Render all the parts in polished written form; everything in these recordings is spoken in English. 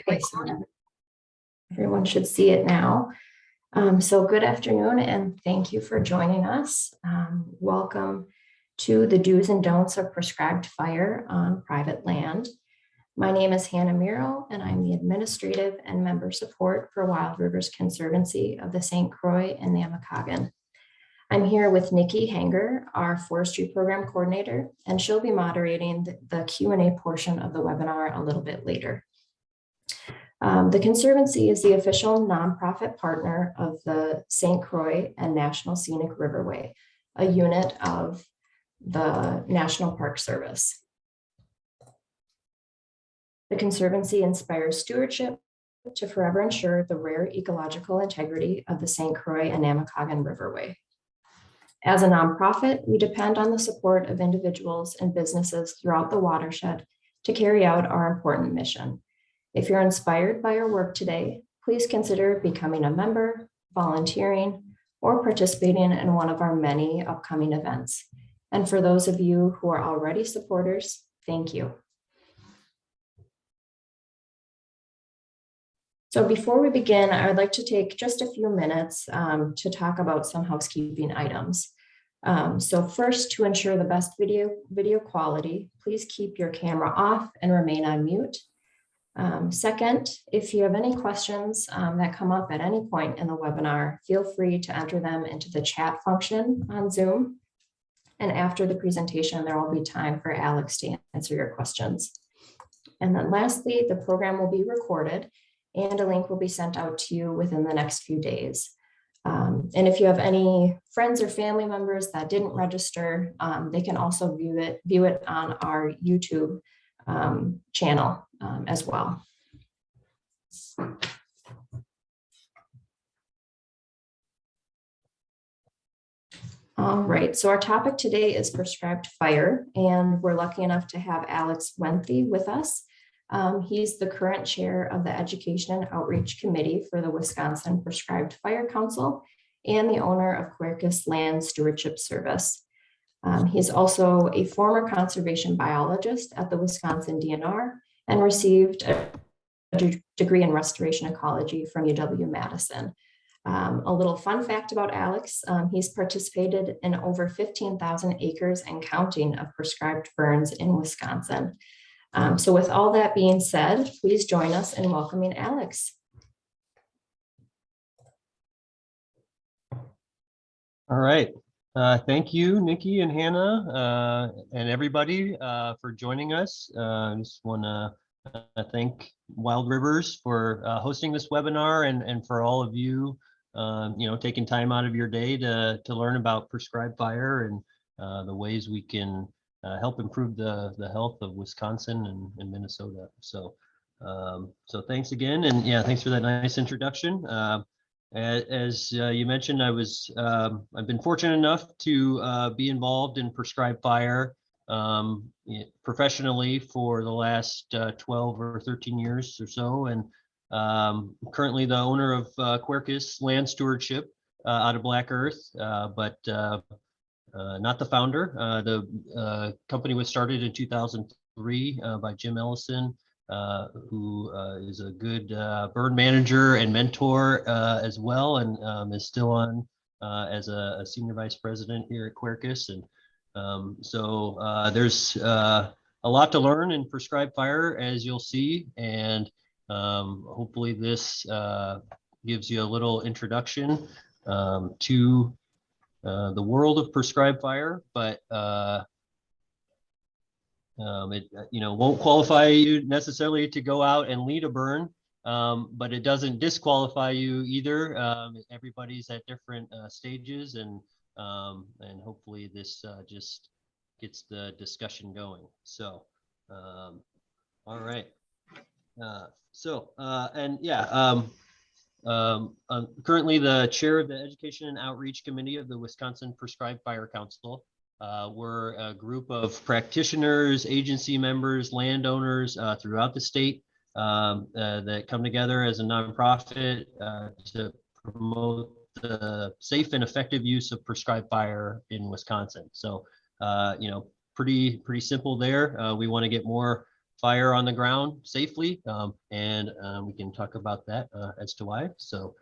Okay, so everyone should see it now. So good afternoon and thank you for joining us. Welcome to the do's and don'ts of prescribed fire on private land. My name is Hannah Miro and I'm the administrative and member support for Wild Rivers Conservancy of the St. Croix and Noahcom. I'm here with Nikki Hanger, our forestry program coordinator, and she'll be moderating the Q&A portion of the webinar a little bit later. The Conservancy is the official nonprofit partner of the St. Croix and National Scenic Riverway, a unit of the National Park Service. The Conservancy inspires stewardship to forever ensure the rare ecological integrity of the St. Croix and Noahcom Riverway. As a nonprofit, we depend on the support of individuals and businesses throughout the watershed to carry out our important mission. If you're inspired by our work today, please consider becoming a member, volunteering, or participating in one of our many upcoming events. And for those of you who are already supporters, thank you. So before we begin, I would like to take just a few minutes to talk about some housekeeping items. So first, to ensure the best video quality, please keep your camera off and remain on mute. Second, if you have any questions that come up at any point in the webinar, feel free to enter them into the chat function on Zoom. And after the presentation, there will be time for Alex to answer your questions. And then lastly, the program will be recorded and a link will be sent out to you within the next few days. And if you have any friends or family members that didn't register, they can also view it on our YouTube channel as well. All right, so our topic today is prescribed fire, and we're lucky enough to have Alex Wenthe with us. He's the current chair of the Education and Outreach Committee for the Wisconsin Prescribed Fire Council and the owner of Quercus Land Stewardship Service. He's also a former conservation biologist at the Wisconsin DNR and received a degree in restoration ecology from UW-Madison. A little fun fact about Alex, he's participated in over 15,000 acres and counting of prescribed burns in Wisconsin. So with all that being said, please join us in welcoming Alex. All right. Thank you, Nikki and Hannah, and everybody for joining us. I just want to thank Wild Rivers for hosting this webinar and for all of you, taking time out of your day to learn about prescribed fire and the ways we can help improve the health of Wisconsin and Minnesota. So thanks again, and yeah, thanks for that nice introduction. As you mentioned, I've been fortunate enough to be involved in prescribed fire professionally for the last 12 or 13 years or so, and currently the owner of Quercus Land Stewardship out of Black Earth, but not the founder. The company was started in 2003 by Jim Ellison, who is a good burn manager and mentor as well, and is still on as a senior vice president here at Quercus. And so there's a lot to learn in prescribed fire, as you'll see, and hopefully this gives you a little introduction to the world of prescribed fire, but it won't qualify you necessarily to go out and lead a burn, but it doesn't disqualify you either. Everybody's at different stages, and hopefully this just gets the discussion going. So, all right. I'm currently the chair of the Education and Outreach Committee of the Wisconsin Prescribed Fire Council. We're a group of practitioners, agency members, landowners throughout the state that come together as a nonprofit to promote the safe and effective use of prescribed fire in Wisconsin. So, pretty simple there. We want to get more fire on the ground safely, and we can talk about that as to why. So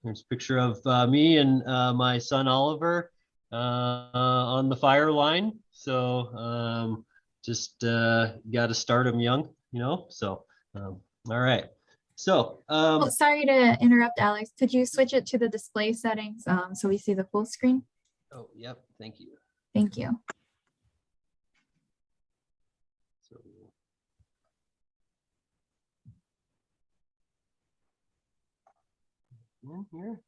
here's a picture of me and my son Oliver on the fire line. So just got to start them young, you know. So all right. So Oh, sorry to interrupt, Alex. Could you switch it to the display settings so we see the full screen? oh, yep, thank you. Thank you. So in here.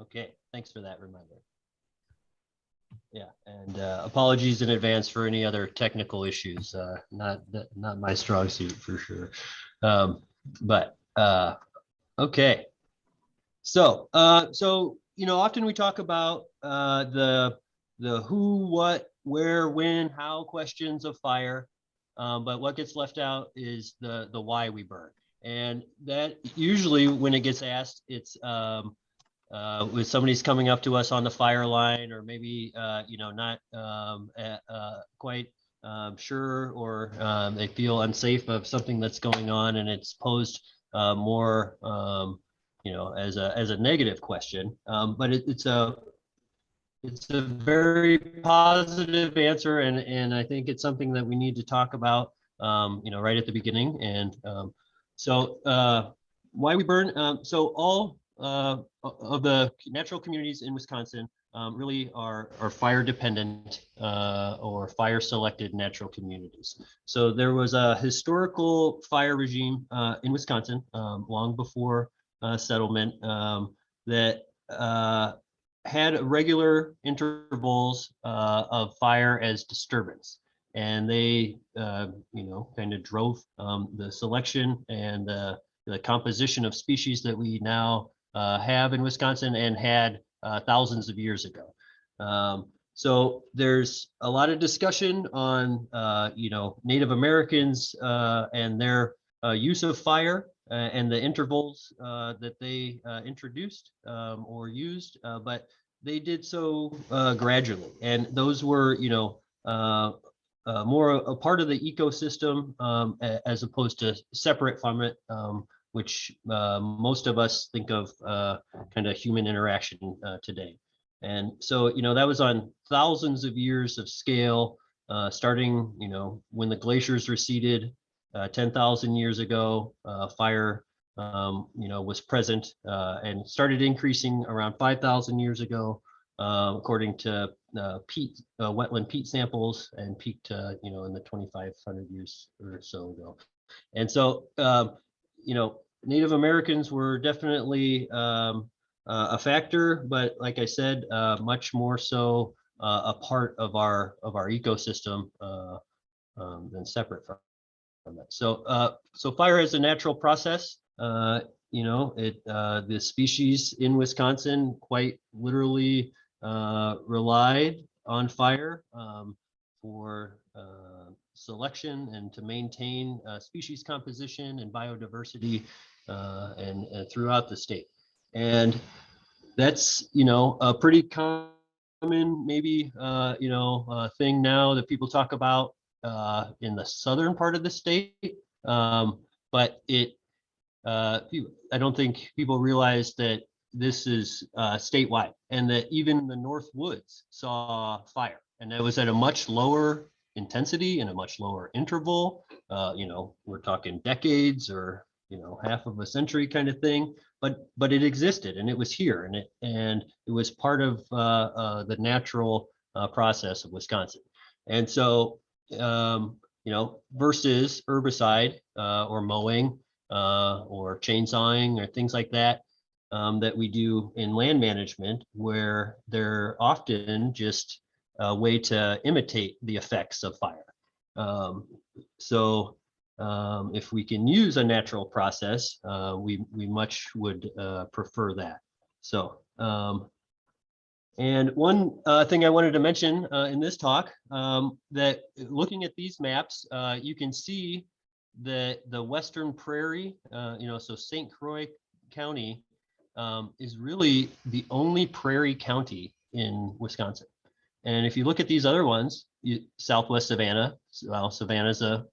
Okay, thanks for that reminder. Yeah, and apologies in advance for any other technical issues. Not my strong suit for sure. But okay. So you know, often we talk about the who, what, where, when, how questions of fire, but what gets left out is the why we burn. And that usually when it gets asked, it's with somebody's coming up to us on the fire line, or maybe you know, not quite sure, or they feel unsafe of something that's going on, and it's posed more you know, as a negative question. But it's a very positive answer, and I think it's something that we need to talk about you know, right at the beginning. And so why we burn. So all of the natural communities in Wisconsin really are fire dependent or fire selected natural communities. So there was a historical fire regime in Wisconsin long before settlement that had regular intervals of fire as disturbance. And they, you know, kind of drove the selection and the composition of species that we now have in Wisconsin and had thousands of years ago. So there's a lot of discussion on, you know, Native Americans and their use of fire and the intervals that they introduced or used, but they did so gradually. And those were, you know, more a part of the ecosystem as opposed to separate from it, which most of us think of kind of human interaction today. And so, you know, that was on thousands of years of scale, starting, you know, when the glaciers receded 10,000 years ago. Fire, you know, was present and started increasing around 5,000 years ago, according to peat, wetland peat samples, and peaked, you know, in the 2,500 years or so ago. And so, you know, Native Americans were definitely a factor, but like I said, much more so a part of our ecosystem than separate from it. So, so fire is a natural process. You know, the species in Wisconsin quite literally relied on fire for selection and to maintain species composition and biodiversity and throughout the state. And that's, you know, a pretty common maybe you know, thing now that people talk about in the southern part of the state, but it I don't think people realize that this is statewide, and that even the North Woods saw fire, and it was at a much lower intensity and a much lower interval. You know, we're talking decades or, you know, half of a century kind of thing, but it existed and it was here, and it was part of the natural process of Wisconsin. And so you know, versus herbicide or mowing or chainsawing or things like that that we do in land management, where they're often just a way to imitate the effects of fire. So if we can use a natural process, we much would prefer that. So and one thing I wanted to mention in this talk, that looking at these maps, you can see that the Western Prairie, you know, so St. Croix County is really the only prairie county in Wisconsin. And if you look at these other ones, Southwest Savannah, well, Savannah's a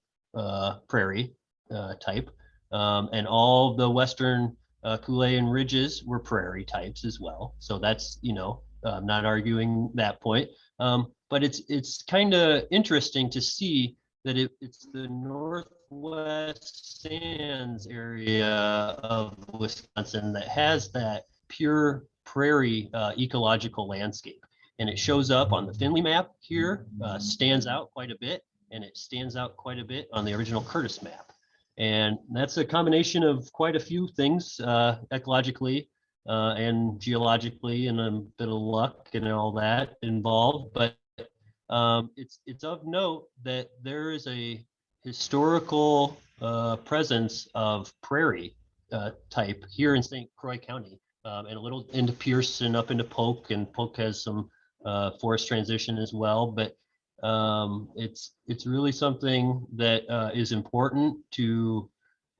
prairie type, and all the western Kulean ridges were prairie types as well. So that's, I'm not arguing that point. But it's kind of interesting to see that it's the Northwest Sands area of Wisconsin that has that pure prairie ecological landscape. And it shows up on the Finley map here, stands out quite a bit, and it stands out quite a bit on the original Curtis map. And that's a combination of quite a few things ecologically and geologically, and a bit of luck and all that involved. But it's of note that there is a historical presence of prairie type here in St. Croix County, and a little into Pierce and up into Polk, and Polk has some forest transition as well. But it's really something that is important to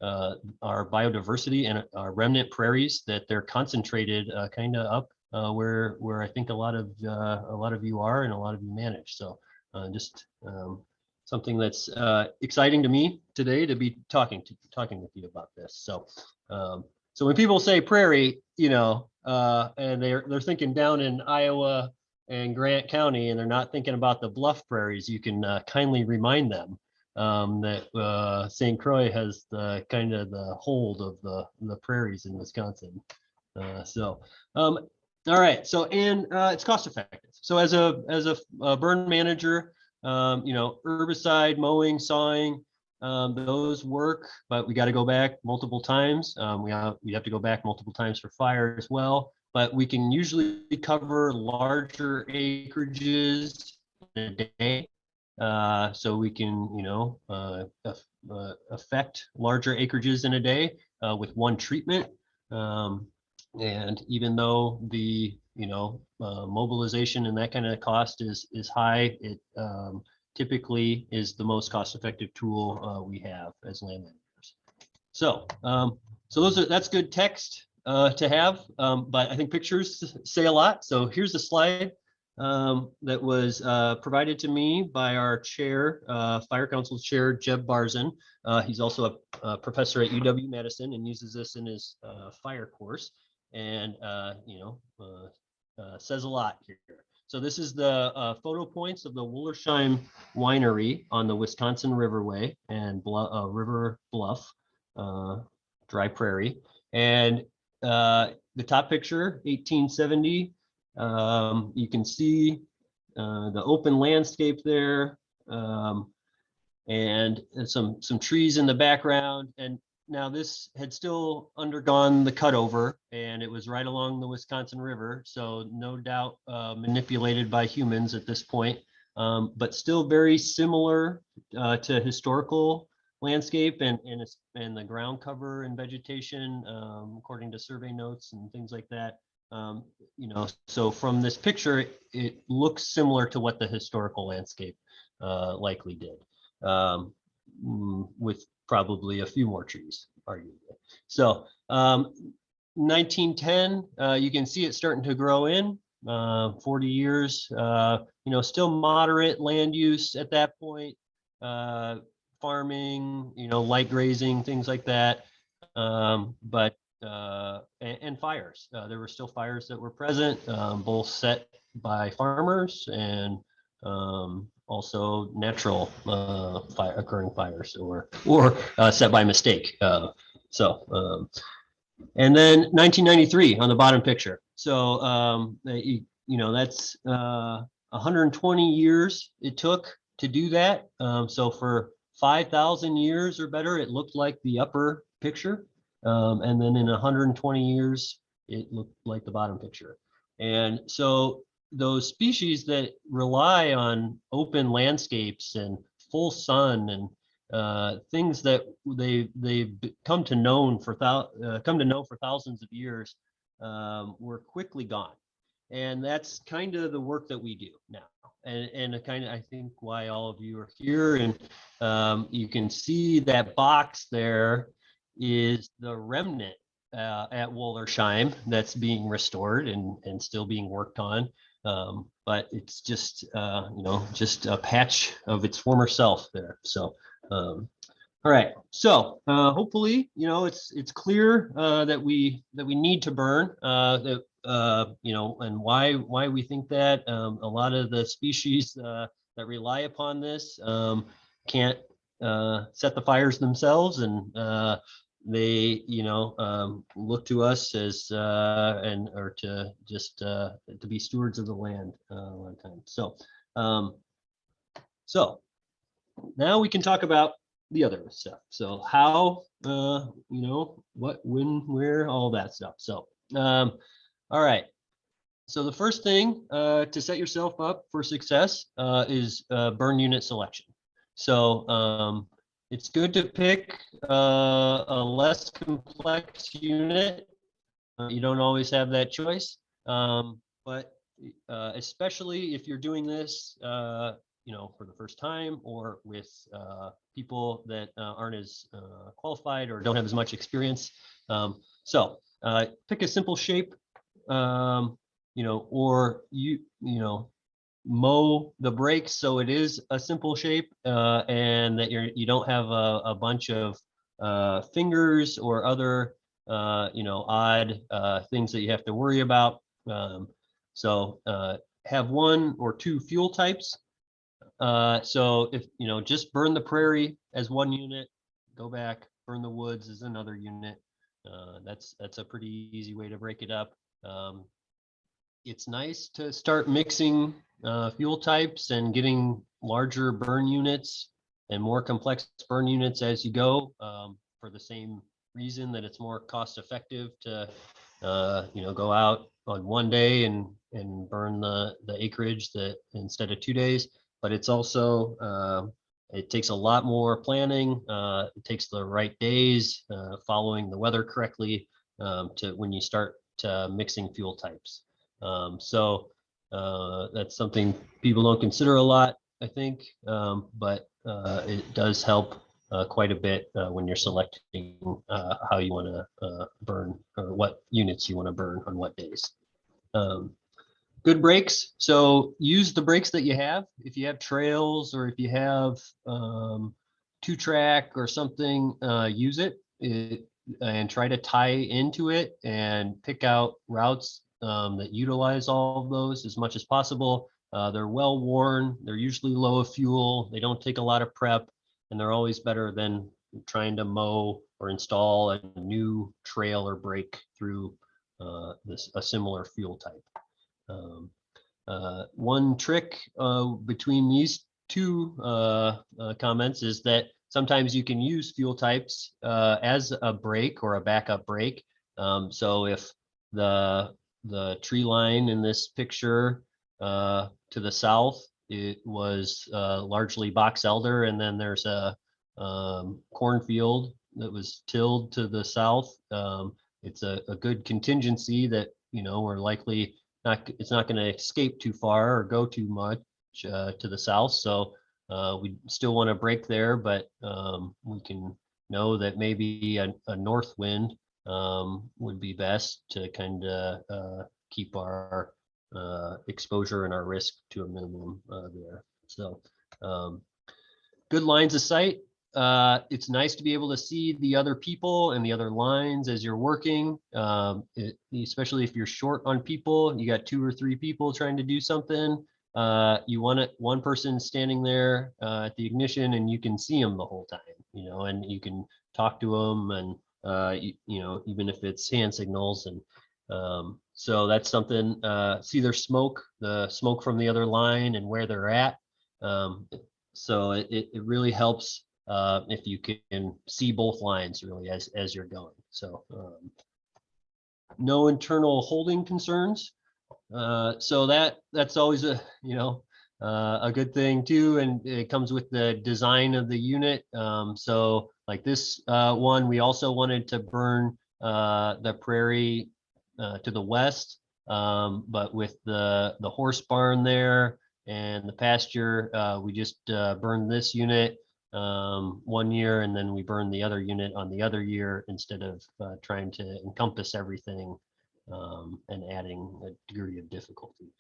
our biodiversity and our remnant prairies, that they're concentrated kind of up where I think a lot of you are and a lot of you manage. So just something that's exciting to me today to be talking with you about this. So so when people say prairie, and they're thinking down in Iowa and Grant County, and they're not thinking about the bluff prairies, you can kindly remind them that St. Croix has the kind of the hold of the prairies in Wisconsin. All right. So, and it's cost effective. So as a burn manager, herbicide, mowing, sawing, those work, but we got to go back multiple times. We have to go back multiple times for fire as well. But we can usually cover larger acreages in a day. So we can, affect larger acreages in a day with one treatment. And even though the mobilization and that kind of cost is high, it typically is the most cost-effective tool we have as land managers. So that's good text to have, but I think pictures say a lot. So here's a slide that was provided to me by our chair, Fire Council Chair Jeb Barzin. He's also a professor at UW-Madison and uses this in his fire course. And says a lot here. So this is the photo points of the Wollersheim Winery on the Wisconsin Riverway and River Bluff, dry prairie. And the top picture, 1870, you can see the open landscape there, and some trees in the background. And now this had still undergone the cutover, and it was right along the Wisconsin River, so no doubt manipulated by humans at this point, but still very similar to historical landscape and the ground cover and vegetation, according to survey notes and things like that. So from this picture, it looks similar to what the historical landscape likely did, with probably a few more trees, arguably. So 1910, you can see it starting to grow in, 40 years, still moderate land use at that point, farming, light grazing, things like that. But and fires, there were still fires that were present, both set by farmers and also natural occurring fires or set by mistake. And then 1993 on the bottom picture. So that's 120 years it took to do that. So for 5,000 years or better, it looked like the upper picture, and then in 120 years, it looked like the bottom picture. And so those species that rely on open landscapes and full sun and things that they've come to know for thousands of years were quickly gone. And that's kind of the work that we do now. And kind of, I think, why all of you are here. And you can see that box there is the remnant at Wollersheim that's being restored and still being worked on. But it's just, just a patch of its former self there. So All right, so hopefully, it's clear that we need to burn, and why we think that. A lot of the species that rely upon this can't set the fires themselves, and they look to us as or to just to be stewards of the land a lot of times. So now we can talk about the other stuff. So how, what, when, where, all that stuff. So, all right. So the first thing to set yourself up for success is burn unit selection. So it's good to pick a less complex unit. You don't always have that choice, but especially if you're doing this for the first time, or with people that aren't as qualified or don't have as much experience. So pick a simple shape, or mow the brakes so it is a simple shape, and that you don't have a bunch of fingers or other odd things that you have to worry about. So have one or two fuel types. So if just burn the prairie as one unit, go back, burn the woods as another unit. That's a pretty easy way to break it up. It's nice to start mixing fuel types and getting larger burn units and more complex burn units as you go, for the same reason that it's more cost effective to go out on one day and burn the acreage that instead of 2 days. But it's also it takes a lot more planning. It takes the right days, following the weather correctly, to when you start mixing fuel types. So that's something people don't consider a lot, I think, but it does help quite a bit when you're selecting how you want to burn, or what units you want to burn on what days. Good brakes. So use the brakes that you have. If you have trails, or if you have 2-track or something, use it, and try to tie into it and pick out routes that utilize all of those as much as possible. They're well worn. They're usually low of fuel. They don't take a lot of prep, and they're always better than trying to mow or install a new trail or brake through a similar fuel type. One trick between these two comments is that sometimes you can use fuel types as a brake or a backup brake. So if the tree line in this picture to the south, it was largely box elder, and then there's a cornfield that was tilled to the south. It's a good contingency that we're likely it's not going to escape too far or go too much to the south. So we still want to brake there, but we can know that maybe a north wind would be best to kind of keep our exposure and our risk to a minimum there. So good lines of sight. It's nice to be able to see the other people and the other lines as you're working, especially if you're short on people. You got 2 or 3 people trying to do something. You want one person standing there at the ignition, and you can see them the whole time, and you can talk to them, and even if it's hand signals. And so that's something. See their smoke, the smoke from the other line, and where they're at. So it really helps if you can see both lines really as you're going. So no internal holding concerns. So that's always a good thing too, and it comes with the design of the unit. So like this one, we also wanted to burn the prairie to the west, but with the horse barn there and the pasture, we just burned this unit 1 year, and then we burned the other unit on the other year, instead of trying to encompass everything and adding a degree of difficulty.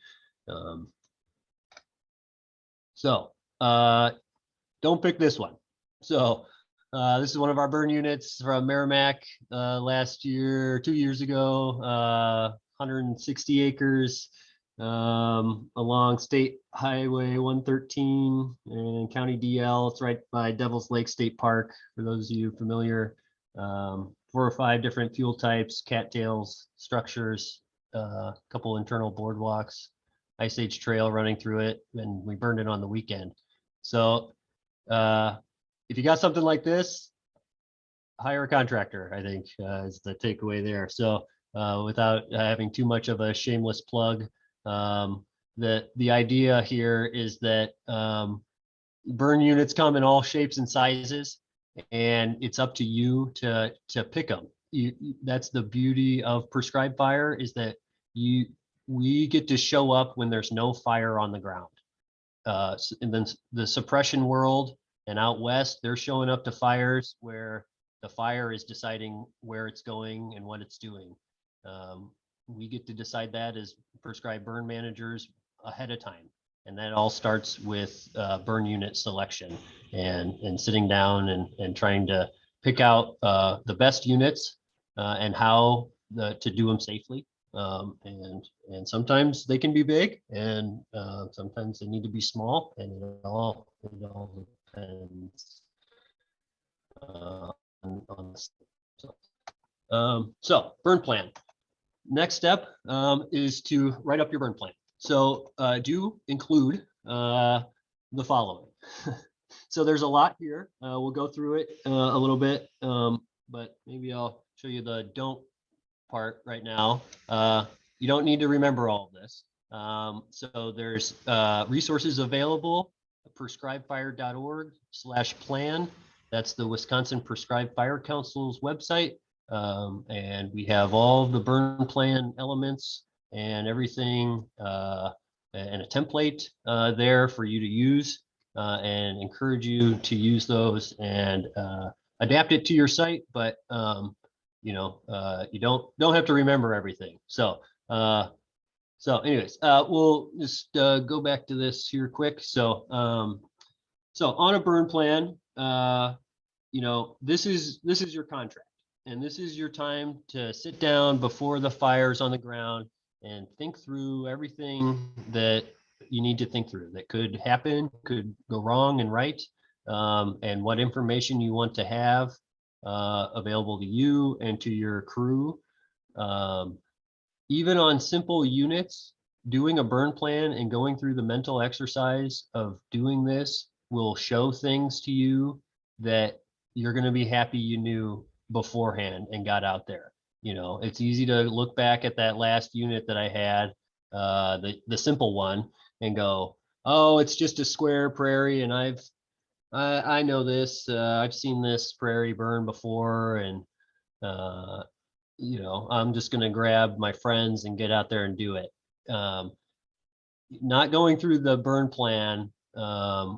So don't pick this one. So this is one of our burn units from Merrimack last year, 2 years ago, 160 acres along State Highway 113 and County DL. It's right by Devil's Lake State Park, for those of you familiar. 4 or 5 different fuel types, cattails, structures, a couple internal boardwalks, Ice Age Trail running through it, and we burned it on the weekend. So if you got something like this, hire a contractor, I think is the takeaway there. So without having too much of a shameless plug, the idea here is that burn units come in all shapes and sizes, and it's up to you to pick them. That's the beauty of prescribed fire, is that we get to show up when there's no fire on the ground. And then the suppression world and out west, they're showing up to fires where the fire is deciding where it's going and what it's doing. We get to decide that as prescribed burn managers ahead of time. And that all starts with burn unit selection and sitting down and trying to pick out the best units and how to do them safely. And sometimes they can be big, and sometimes they need to be small, and it all depends on so burn plan. Next step is to write up your burn plan. So do include the following. So there's a lot here. We'll go through it a little bit, but maybe I'll show you the don't part right now. You don't need to remember all of this. So there's resources available, prescribedfire.org/plan. That's the Wisconsin Prescribed Fire Council's website. And we have all the burn plan elements and everything and a template there for you to use, and encourage you to use those and adapt it to your site. But you don't have to remember everything. So anyways, we'll just go back to this here quick. So on a burn plan, this is your contract, and this is your time to sit down before the fire's on the ground and think through everything that you need to think through that could happen, could go wrong and right, and what information you want to have available to you and to your crew. Even on simple units, doing a burn plan and going through the mental exercise of doing this will show things to you that you're going to be happy you knew beforehand and got out there. It's easy to look back at that last unit that I had, the simple one, and go, oh, it's just a square prairie, and I know this. I've seen this prairie burn before, and I'm just going to grab my friends and get out there and do it. Not going through the burn plan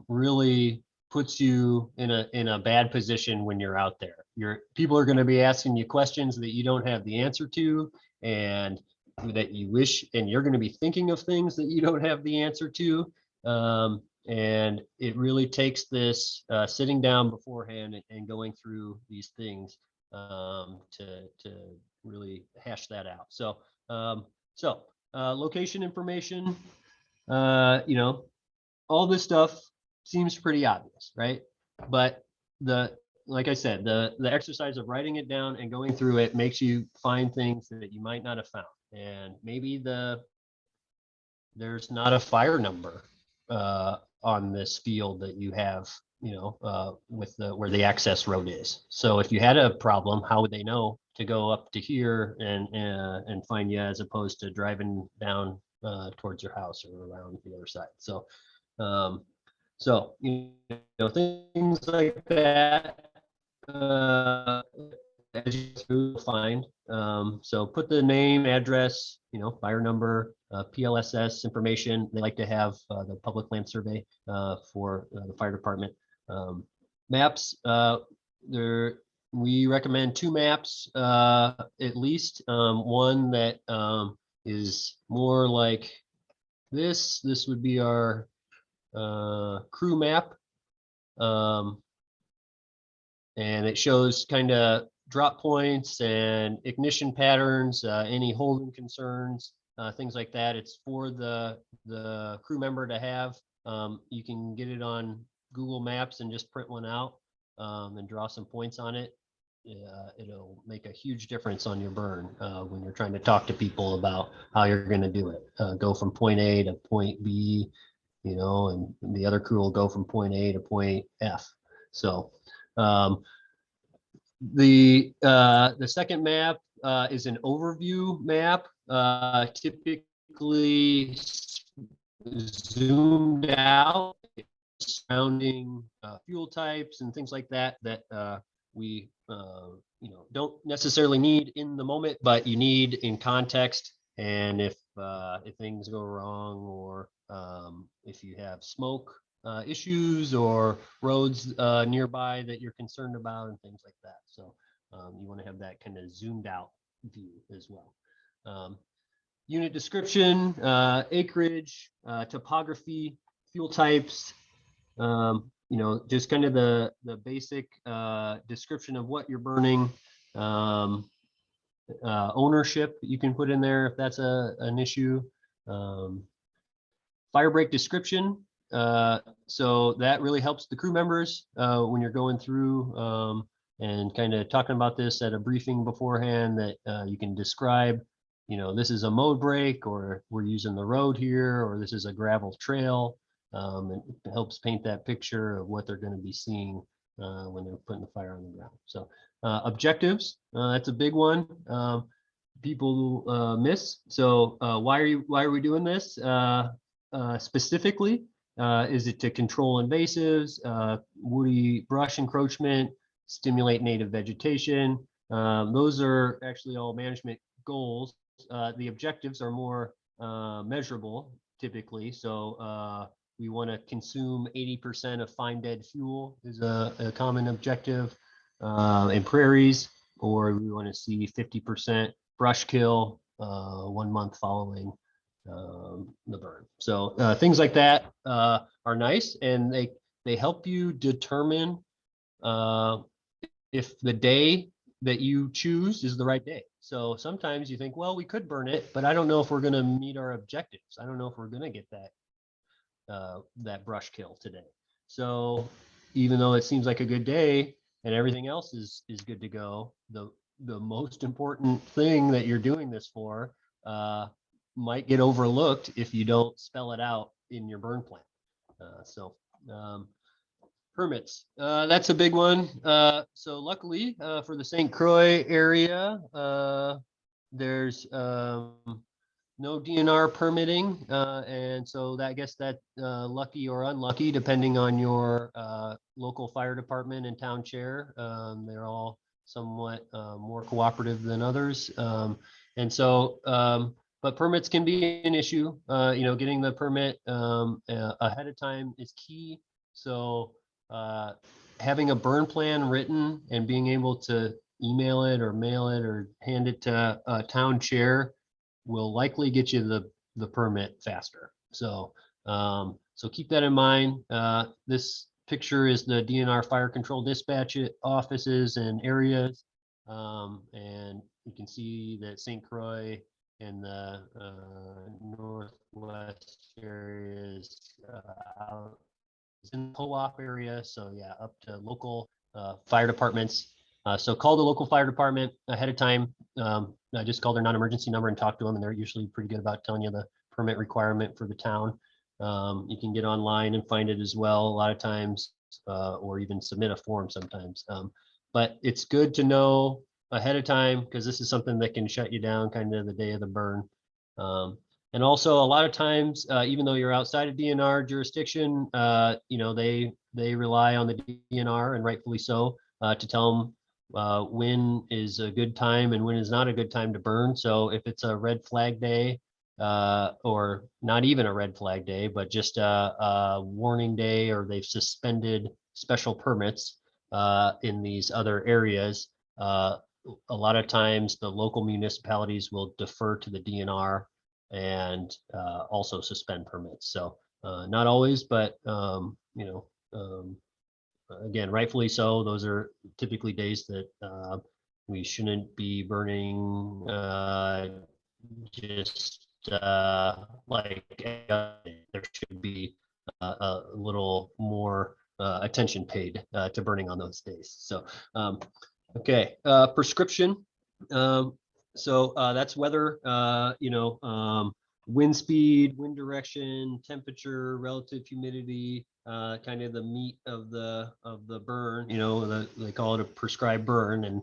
really puts you in a bad position when you're out there. People are going to be asking you questions that you don't have the answer to, and that you wish, and you're going to be thinking of things that you don't have the answer to. And it really takes this sitting down beforehand and going through these things to really hash that out. So location information, all this stuff seems pretty obvious, right? But like I said, the exercise of writing it down and going through it makes you find things that you might not have found. And maybe there's not a fire number on this field that you have, with where the access road is. So if you had a problem, how would they know to go up to here and find you, as opposed to driving down towards your house or around the other side? So things like that, as you find. So put the name, address, fire number, PLSS information. They like to have the public land survey for the fire department. Maps, we recommend 2 maps, at least. One that is more like this. This would be our crew map. and it shows kind of drop points and ignition patterns, any holding concerns, things like that. It's for the crew member to have. You can get it on Google Maps and just print one out and draw some points on it. It'll make a huge difference on your burn when you're trying to talk to people about how you're going to do it. Go from point A to point B, you know, and the other crew will go from point A to point F. So the second map is an overview map, typically zoomed out, surrounding fuel types and things like that we don't necessarily need in the moment, but you need in context. And if things go wrong, or if you have smoke issues or roads nearby that you're concerned about and things like that. So you want to have that kind of zoomed out view as well. Unit description, acreage, topography, fuel types, just kind of the basic description of what you're burning. Ownership you can put in there if that's an issue. Fire break description. So that really helps the crew members when you're going through and kind of talking about this at a briefing beforehand, that you can describe, this is a mode break, or we're using the road here, or this is a gravel trail. And it helps paint that picture of what they're going to be seeing when they're putting the fire on the ground. So objectives, that's a big one. People miss. So why are we doing this specifically? Is it to control invasives, woody brush encroachment, stimulate native vegetation? Those are actually all management goals. The objectives are more measurable typically. So we want to consume 80% of fine dead fuel is a common objective in prairies, or we want to see 50% brush kill 1 month following the burn. So things like that are nice, and they help you determine if the day that you choose is the right day. So sometimes you think, well, we could burn it, but I don't know if we're going to meet our objectives. I don't know if we're going to get that brush kill today. So even though it seems like a good day and everything else is good to go, the most important thing that you're doing this for might get overlooked if you don't spell it out in your burn plan. Permits, that's a big one. So luckily for the St. Croix area, there's no DNR permitting, and so I guess that lucky or unlucky, depending on your local fire department and town chair. They're all somewhat more cooperative than others, and so but permits can be an issue. Getting the permit ahead of time is key. So having a burn plan written and being able to email it or mail it or hand it to a town chair will likely get you the permit faster. So keep that in mind. This picture is the DNR fire control dispatch offices and areas, and you can see that St. Croix and the northwest areas out in the co-op area. So yeah, up to local fire departments. So call the local fire department ahead of time. Just call their non-emergency number and talk to them, and they're usually pretty good about telling you the permit requirement for the town. You can get online and find it as well a lot of times, or even submit a form sometimes. But it's good to know ahead of time, because this is something that can shut you down kind of the day of the burn. And also a lot of times, even though you're outside of DNR jurisdiction, they rely on the DNR, and rightfully so, to tell them when is a good time and when is not a good time to burn. So if it's a red flag day, or not even a red flag day, but just a warning day, or they've suspended special permits in these other areas, a lot of times the local municipalities will defer to the DNR and also suspend permits. So not always, but again, rightfully so. Those are typically days that we shouldn't be burning just like there should be a little more attention paid to burning on those days. So, okay, prescription. So that's weather, wind speed, wind direction, temperature, relative humidity, kind of the meat of the burn. They call it a prescribed burn, and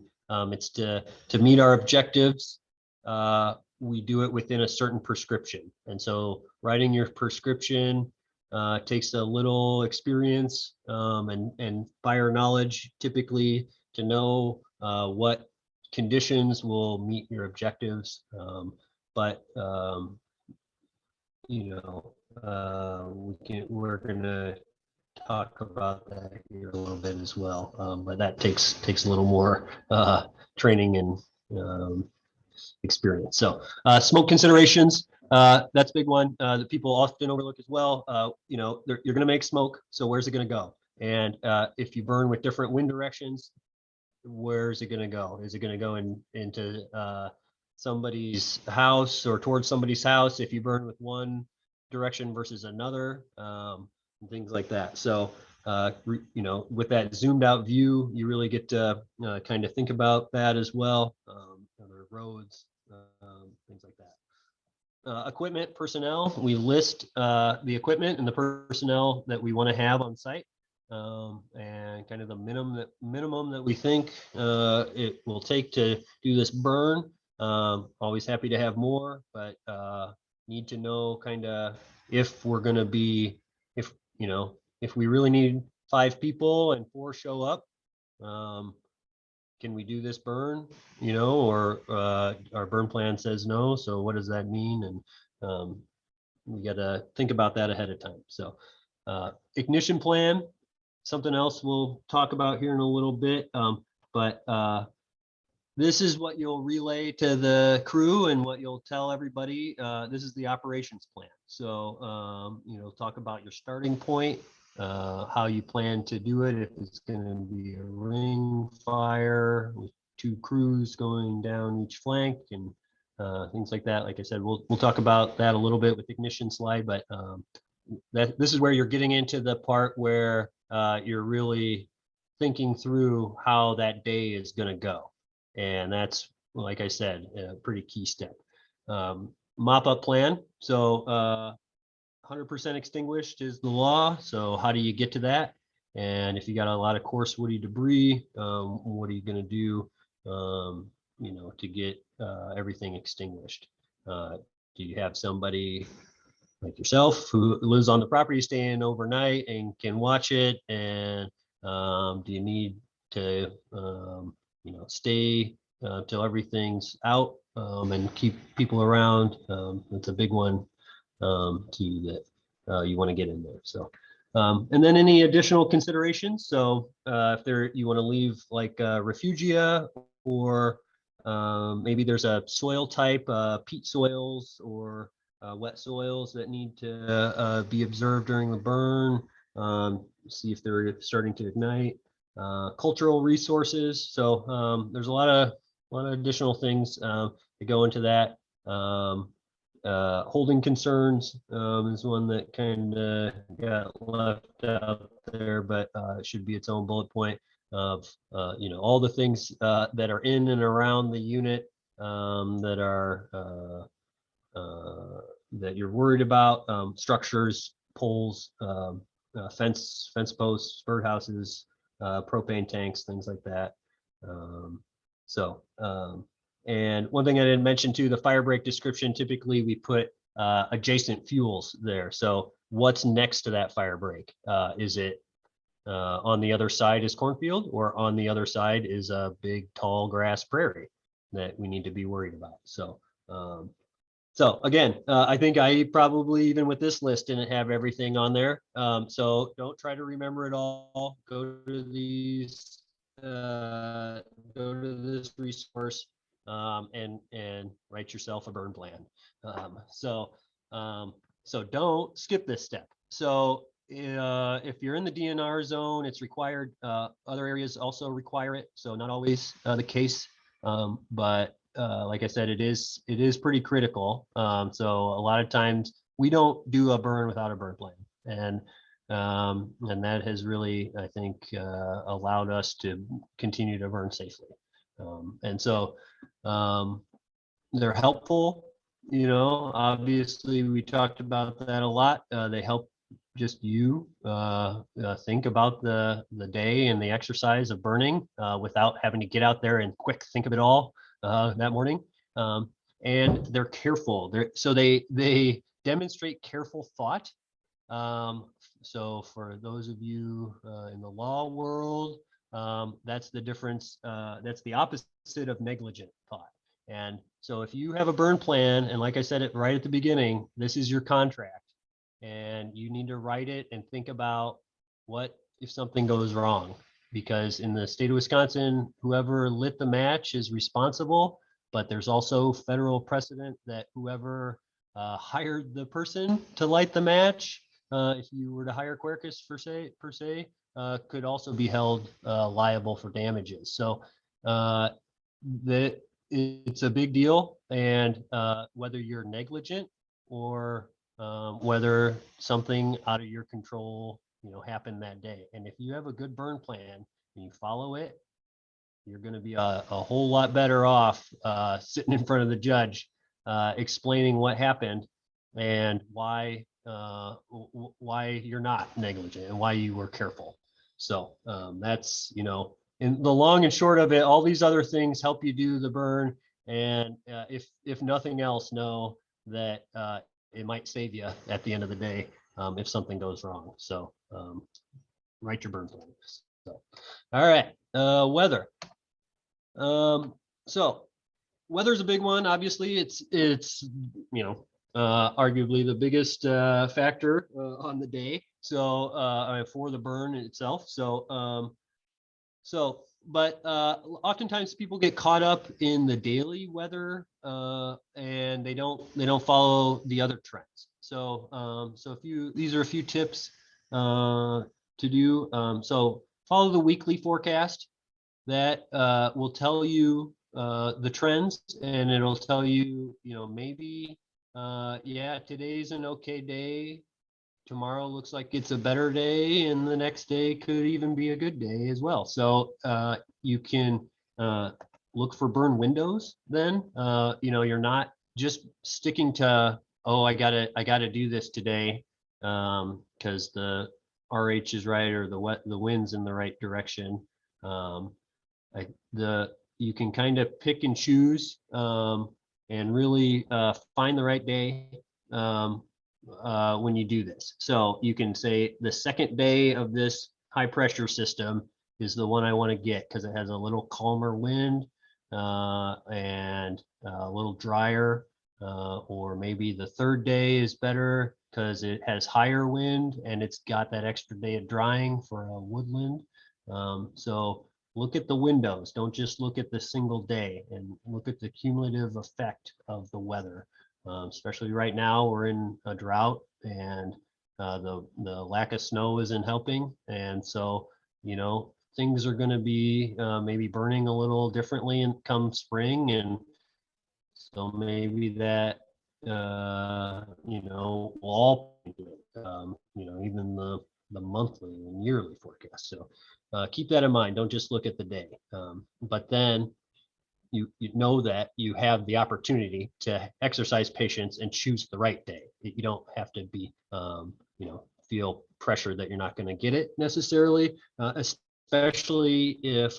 it's to meet our objectives. We do it within a certain prescription, and so writing your prescription takes a little experience and fire knowledge, typically, to know what conditions will meet your objectives. We're gonna talk about that here a little bit as well. But that takes a little more training and experience. So smoke considerations, that's a big one that people often overlook as well. You're going to make smoke, so where's it going to go? And if you burn with different wind directions, where's it going to go? Is it going to go into somebody's house or towards somebody's house if you burn with one direction versus another, and things like that. So with that zoomed out view, you really get to kind of think about that as well. Other roads, things like that. Equipment, personnel, we list the equipment and the personnel that we want to have on site, and kind of the minimum that we think it will take to do this burn. Always happy to have more, but need to know kind of if we're going to be, if we really need 5 people and 4 show up, can we do this burn, or our burn plan says no. So what does that mean? And we got to think about that ahead of time. So ignition plan, something else we'll talk about here in a little bit. But this is what you'll relay to the crew and what you'll tell everybody. This is the operations plan. So, talk about your starting point, how you plan to do it. If it's going to be a ring fire with 2 crews going down each flank and things like that. Like I said, we'll talk about that a little bit with ignition slide, but this is where you're getting into the part where you're really thinking through how that day is going to go. And that's, like I said, a pretty key step. Mop-up plan. So 100% extinguished is the law. So how do you get to that? And if you got a lot of coarse woody debris, what are you going to do, to get everything extinguished? Do you have somebody like yourself who lives on the property staying overnight and can watch it? And do you need to stay till everything's out and keep people around? That's a big one too that you want to get in there. So and then any additional considerations. So if you want to leave like refugia, or maybe there's a soil type, peat soils or wet soils that need to be observed during the burn. See if they're starting to ignite. Cultural resources. So there's a lot of additional things that go into that. Holding concerns is one that kind of got left out there, but it should be its own bullet point of all the things that are in and around the unit that are that you're worried about. Structures, poles, fence posts, birdhouses, propane tanks, things like that. And one thing I didn't mention too, the fire break description, typically we put adjacent fuels there. So what's next to that fire break? Is it on the other side is cornfield, or on the other side is a big tall grass prairie that we need to be worried about? So again, I think I probably, even with this list, didn't have everything on there. So don't try to remember it all. Go to this resource and write yourself a burn plan. So don't skip this step. So if you're in the DNR zone, it's required. Other areas also require it, so not always the case. But like I said, it is pretty critical. So a lot of times we don't do a burn without a burn plan, and that has really, I think, allowed us to continue to burn safely. And so they're helpful. You know, obviously we talked about that a lot. They help just you think about the day and the exercise of burning without having to get out there and quick think of it all that morning. And they're careful. They demonstrate careful thought. So for those of you in the law world, that's the difference. That's the opposite of negligent thought. And so if you have a burn plan, and like I said it right at the beginning, this is your contract, and you need to write it and think about what if something goes wrong. Because in the state of Wisconsin, whoever lit the match is responsible, but there's also federal precedent that whoever hired the person to light the match, if you were to hire Quercus per se, could also be held liable for damages. So it's a big deal, and whether you're negligent or whether something out of your control, happened that day. And if you have a good burn plan and you follow it, you're going to be a whole lot better off sitting in front of the judge explaining what happened and why you're not negligent and why you were careful. So that's, in the long and short of it, all these other things help you do the burn. And if nothing else, know that it might save you at the end of the day if something goes wrong. So write your burn plan. So, all right, weather. So weather's a big one. Obviously, it's arguably the biggest factor on the day. So for the burn itself. But oftentimes people get caught up in the daily weather and they don't follow the other trends. So these are a few tips to do. So follow the weekly forecast. That will tell you the trends, and it'll tell you, maybe, today's an okay day. Tomorrow looks like it's a better day, and the next day could even be a good day as well. So you can look for burn windows then. You're not just sticking to, oh, I gotta do this today because the RH is right or the wind's in the right direction. You can kind of pick and choose and really find the right day when you do this. So you can say the second day of this high pressure system is the one I want to get because it has a little calmer wind and a little drier. Or maybe the third day is better because it has higher wind and it's got that extra day of drying for a woodland. So look at the windows. Don't just look at the single day, and look at the cumulative effect of the weather. Especially right now, we're in a drought, and the lack of snow isn't helping. And so, things are going to be maybe burning a little differently in come spring, and so maybe that we'll all even the monthly and yearly forecast. So keep that in mind. Don't just look at the day. But then you know that you have the opportunity to exercise patience and choose the right day. You don't have to be, feel pressure that you're not going to get it necessarily, especially if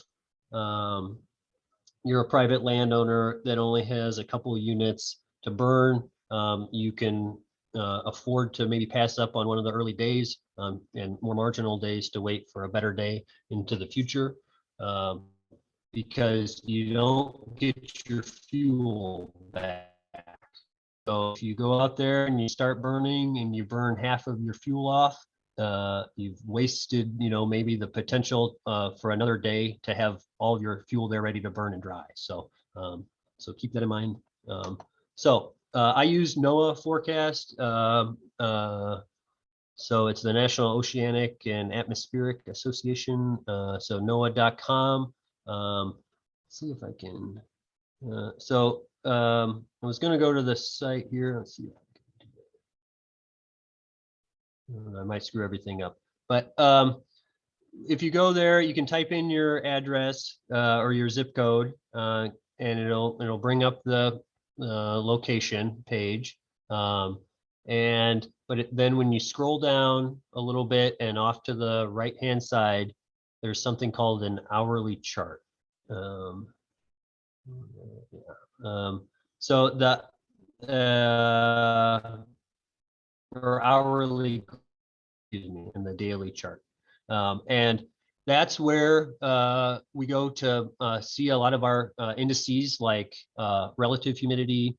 you're a private landowner that only has a couple of units to burn. You can afford to maybe pass up on one of the early days and more marginal days to wait for a better day into the future. Because you don't get your fuel back. So if you go out there and you start burning and you burn half of your fuel off, you've wasted, maybe the potential for another day to have all of your fuel there ready to burn and dry. So keep that in mind. I use NOAA forecast So it's the National Oceanic and Atmospheric Association. So NOAA.com. See if I can. I was going to go to the site here. Let's see if I can do that. I might screw everything up, but if you go there, you can type in your address or your zip code, and it'll bring up the location page. Then when you scroll down a little bit and off to the right hand side, there's something called an hourly chart. So the or hourly, excuse me, in the daily chart. And that's where we go to see a lot of our indices like relative humidity,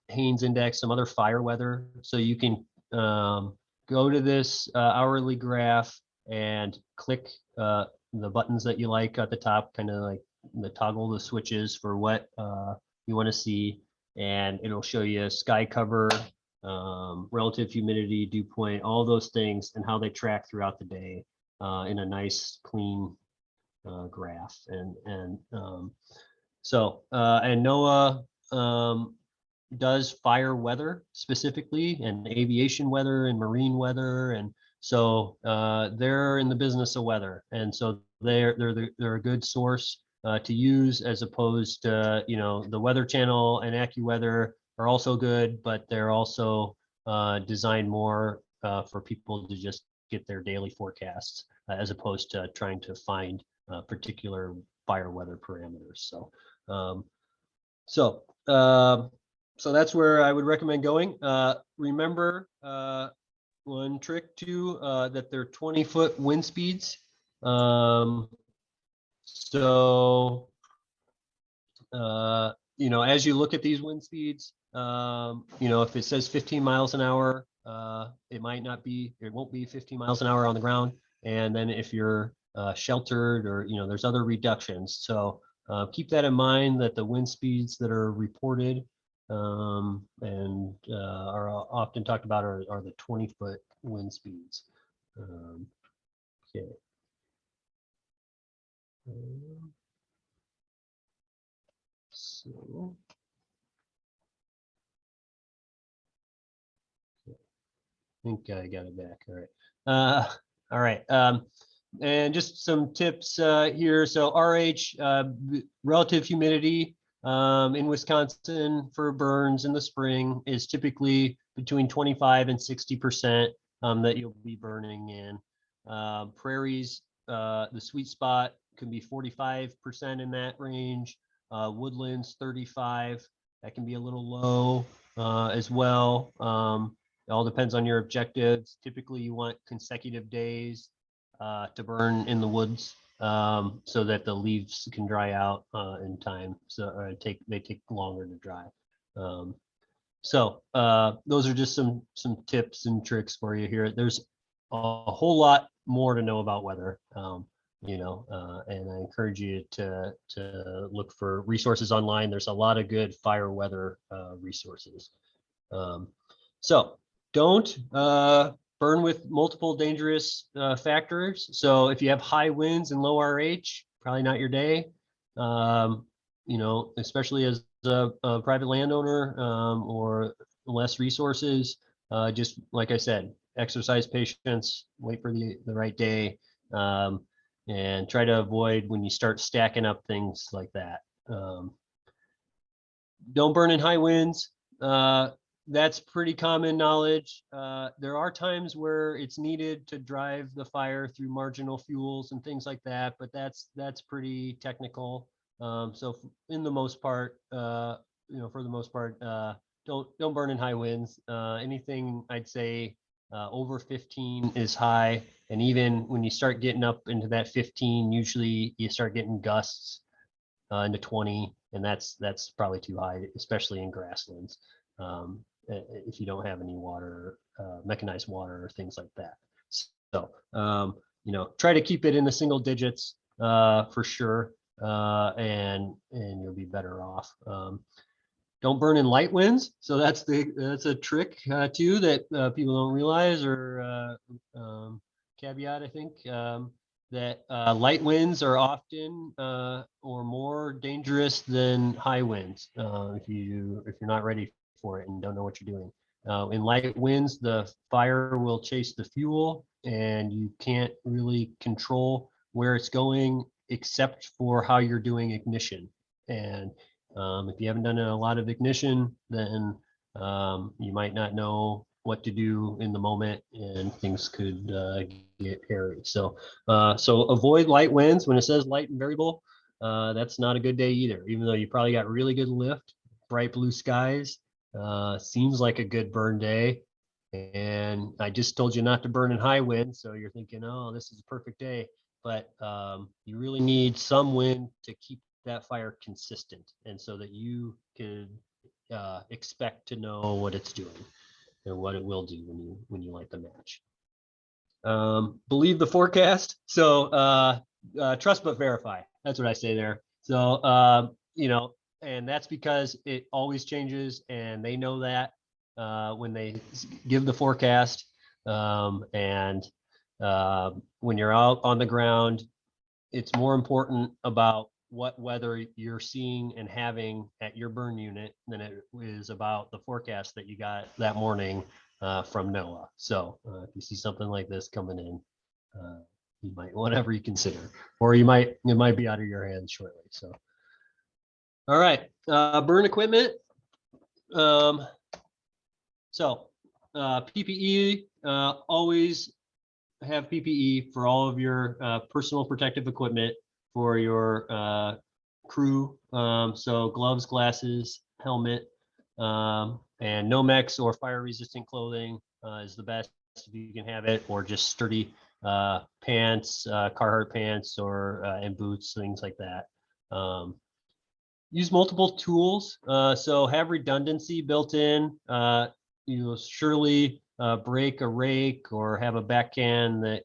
Haynes index, some other fire weather. So you can go to this hourly graph and click the buttons that you like at the top, kind of like the toggle the switches for what you want to see. And it'll show you sky cover, relative humidity, dew point, all those things, and how they track throughout the day in a nice, clean graph. And NOAA does fire weather specifically, and aviation weather, and marine weather, and so they're in the business of weather, and so they're a good source to use, as opposed to, the Weather Channel and AccuWeather are also good, but they're also designed more for people to just get their daily forecasts, as opposed to trying to find particular fire weather parameters. So that's where I would recommend going. Remember one trick too, that they're 20-foot wind speeds. As you look at these wind speeds, if it says 15 miles an hour, it won't be 15 miles an hour on the ground. And then if you're sheltered, or, there's other reductions. So keep that in mind, that the wind speeds that are reported and are often talked about are the 20-foot wind speeds. Okay. So, I think I got it back. All right. All right. And just some tips here. So RH, relative humidity in Wisconsin for burns in the spring is typically between 25 and 60% that you'll be burning in. Prairies, the sweet spot can be 45% in that range. Woodlands, 35. That can be a little low as well. It all depends on your objectives. Typically, you want consecutive days to burn in the woods, so that the leaves can dry out in time. So they take longer to dry. Those are just some tips and tricks for you here. There's a whole lot more to know about weather, and I encourage you to look for resources online. There's a lot of good fire weather resources. So don't burn with multiple dangerous factors. So if you have high winds and low RH, probably not your day. Especially as a private landowner or less resources. Just like I said, exercise patience, wait for the right day, and try to avoid when you start stacking up things like that. Don't burn in high winds. That's pretty common knowledge. There are times where it's needed to drive the fire through marginal fuels and things like that, but that's pretty technical. So in the most part, for the most part, don't burn in high winds. Anything I'd say over 15 is high, and even when you start getting up into that 15, usually you start getting gusts into 20, and that's probably too high, especially in grasslands. If you don't have any water, mechanized water or things like that. So, try to keep it in the single digits for sure, and you'll be better off. don't burn in light winds. So that's a trick too that people don't realize, or caveat, I think, that light winds are often or more dangerous than high winds if you're not ready for it and don't know what you're doing. In light winds, the fire will chase the fuel, and you can't really control where it's going except for how you're doing ignition. And if you haven't done a lot of ignition, then you might not know what to do in the moment, and things could get hairy. So avoid light winds. When it says light and variable, that's not a good day either. Even though you probably got really good lift, bright blue skies, seems like a good burn day. And I just told you not to burn in high wind, so you're thinking, oh, this is a perfect day. But you really need some wind to keep that fire consistent, and so that you could expect to know what it's doing and what it will do when you light the match. Believe the forecast. So trust but verify. That's what I say there. So and that's because it always changes, and they know that when they give the forecast. And when you're out on the ground, it's more important about what weather you're seeing and having at your burn unit than it is about the forecast that you got that morning from NOAA. So if you see something like this coming in, you might want to reconsider, or it might be out of your hands shortly. So, all right, burn equipment. PPE, always have PPE for all of your personal protective equipment for your crew. So gloves, glasses, helmet, and Nomex or fire resistant clothing is the best if you can have it, or just sturdy pants, Carhartt pants, or and boots, things like that. Use multiple tools, so have redundancy built in. You'll surely break a rake or have a backcan that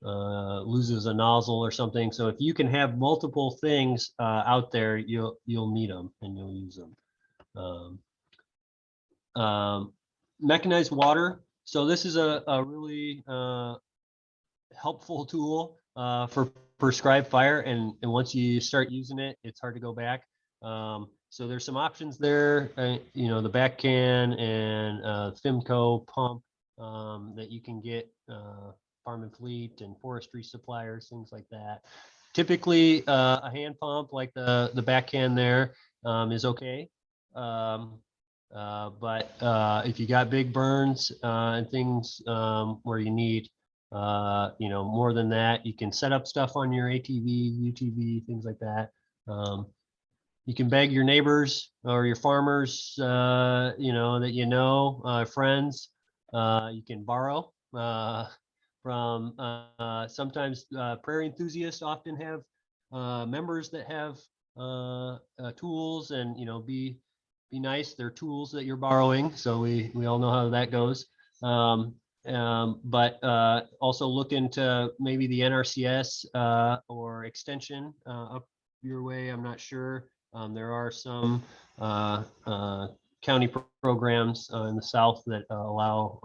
loses a nozzle or something. So if you can have multiple things out there, you'll need them and you'll use them. Mechanized water. So this is a really helpful tool for prescribed fire, and once you start using it, it's hard to go back. So there's some options there, the back can and Fimco pump that you can get, Farm and Fleet and forestry suppliers, things like that. Typically, a hand pump like the back can there is okay. But if you got big burns and things where you need more than that, you can set up stuff on your ATV, UTV, things like that. You can beg your neighbors or your farmers, friends. You can borrow from sometimes prairie enthusiasts often have members that have tools, and be nice. They're tools that you're borrowing, so we all know how that goes. But also look into maybe the NRCS or extension up your way. I'm not sure. There are some county programs in the South that allow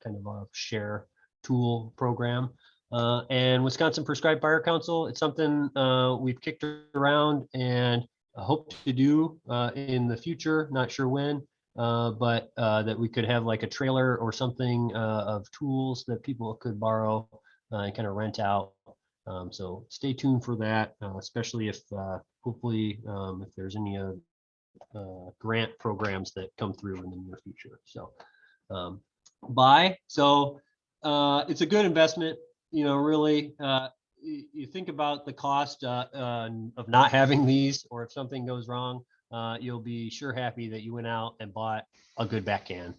kind of a share tool program. And Wisconsin Prescribed Fire Council, it's something we've kicked around and hope to do in the future. Not sure when. But that we could have like a trailer or something of tools that people could borrow and kind of rent out. So stay tuned for that, especially if hopefully if there's any grant programs that come through in the near future. So buy. So it's a good investment, really. You think about the cost of not having these, or if something goes wrong, you'll be sure happy that you went out and bought a good backcan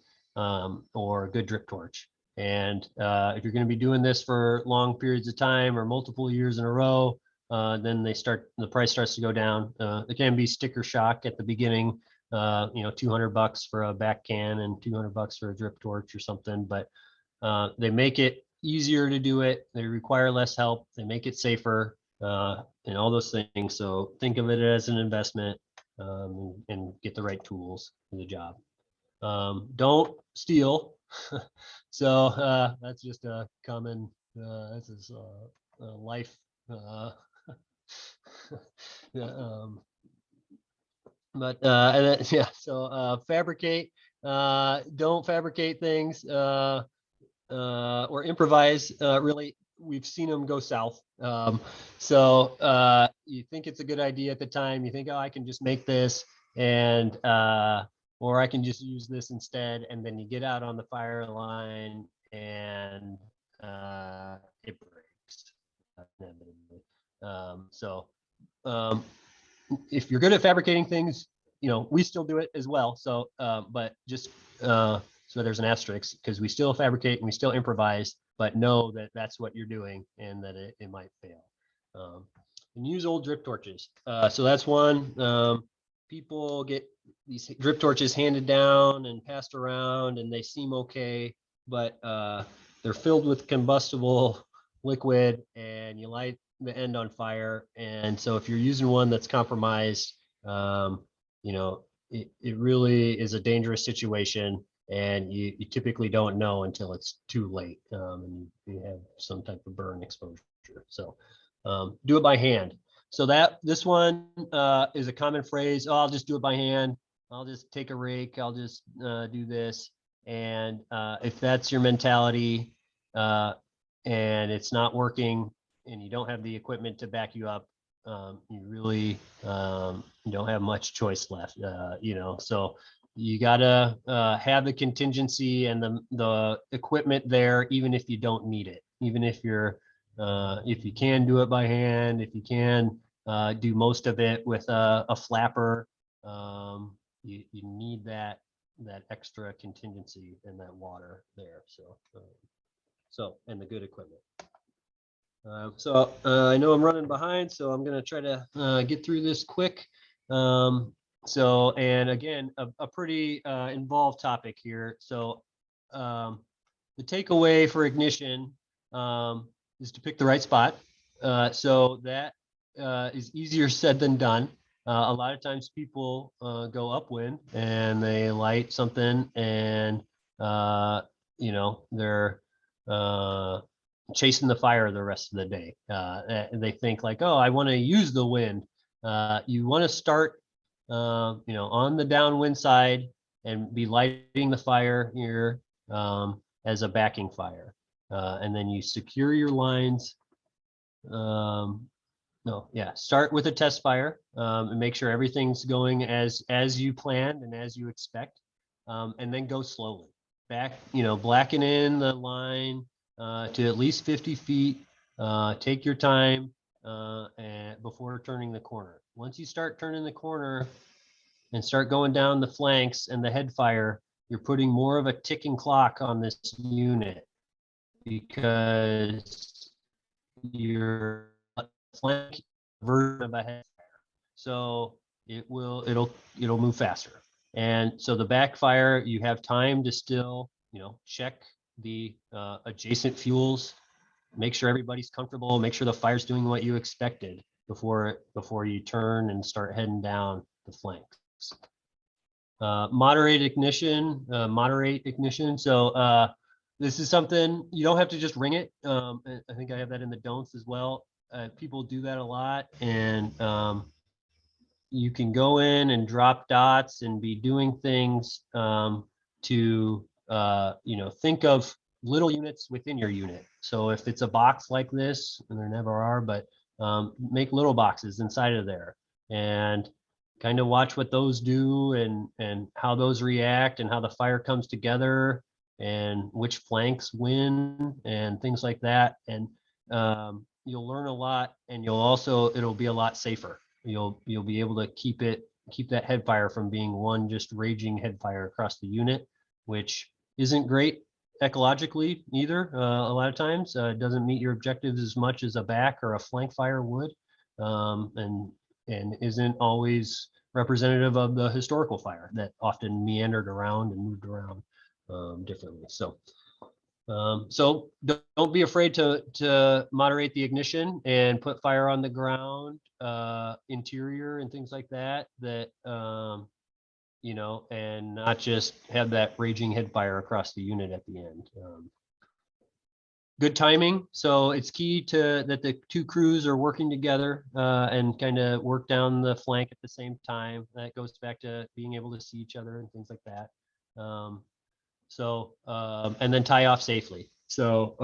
or a good drip torch. And if you're going to be doing this for long periods of time or multiple years in a row, then the price starts to go down. It can be sticker shock at the beginning, $200 for a backcan and $200 for a drip torch or something. But they make it easier to do it. They require less help. They make it safer and all those things. So think of it as an investment. and get the right tools for the job. Don't steal. So that's just a common, this is life. Yeah, and then, yeah, so fabricate, don't fabricate things or improvise. Really, we've seen them go south. So you think it's a good idea at the time. You think, oh, I can just make this, and or I can just use this instead. And then you get out on the fire line and it breaks. Inevitably. So if you're good at fabricating things, we still do it as well. So, but just so there's an asterisk, because we still fabricate and we still improvise, but know that that's what you're doing and that it might fail. And use old drip torches. So that's one. People get these drip torches handed down and passed around, and they seem okay, but they're filled with combustible liquid, and you light the end on fire. And so if you're using one that's compromised, it really is a dangerous situation, and you typically don't know until it's too late, and you have some type of burn exposure. So do it by hand. So this one is a common phrase. Oh, I'll just do it by hand. I'll just take a rake. I'll just do this. And if that's your mentality and it's not working, and you don't have the equipment to back you up, you really don't have much choice left. So you gotta have the contingency and the equipment there, even if you don't need it. Even if if you can do it by hand, if you can do most of it with a flapper, you need that extra contingency and that water there. So and the good equipment. I know I'm running behind, so I'm going to try to get through this quick. And again, a pretty involved topic here. So the takeaway for ignition is to pick the right spot. So that is easier said than done. A lot of times people go upwind and they light something, and they're chasing the fire the rest of the day. And they think like, oh, I want to use the wind. You want to start, on the downwind side and be lighting the fire here as a backing fire. And then you secure your lines. Start with a test fire and make sure everything's going as you planned and as you expect. And then go slowly back, blacken in the line to at least 50 feet. Take your time and before turning the corner. Once you start turning the corner and start going down the flanks and the head fire, you're putting more of a ticking clock on this unit, because your flank version of a head fire, so it'll move faster. And so the backfire, you have time to still check the adjacent fuels, make sure everybody's comfortable, make sure the fire's doing what you expected before you turn and start heading down the flanks. Moderate ignition. So this is something you don't have to just ring it. I think I have that in the don'ts as well. People do that a lot, and you can go in and drop dots and be doing things to think of little units within your unit. So if it's a box like this, and there never are, but make little boxes inside of there and kind of watch what those do and how those react and how the fire comes together and which flanks win and things like that. And you'll learn a lot, and it'll be a lot safer. You'll be able to keep that head fire from being one just raging head fire across the unit, which isn't great ecologically either. A lot of times it doesn't meet your objectives as much as a back or a flank fire would, and isn't always representative of the historical fire that often meandered around and moved around differently. So So don't be afraid to moderate the ignition and put fire on the ground, interior and things like that, you know, and not just have that raging head fire across the unit at the end. Good timing. So it's key to that the two crews are working together and kind of work down the flank at the same time. That goes back to being able to see each other and things like that. And then tie off safely. So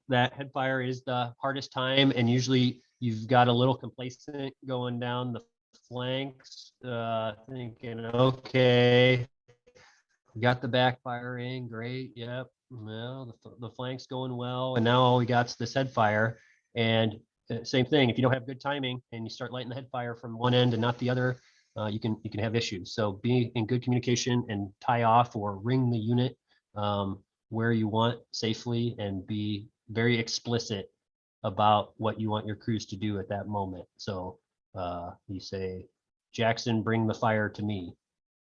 that head fire is the hardest time, and usually you've got a little complacent going down the flanks, thinking, okay, we got the backfiring, great, yep. Well, the flank's going well, and now all we got's this head fire. And same thing, if you don't have good timing and you start lighting the head fire from one end and not the other, you can have issues. So be in good communication and tie off or ring the unit where you want safely, and be very explicit about what you want your crews to do at that moment. So you say, Jackson, bring the fire to me,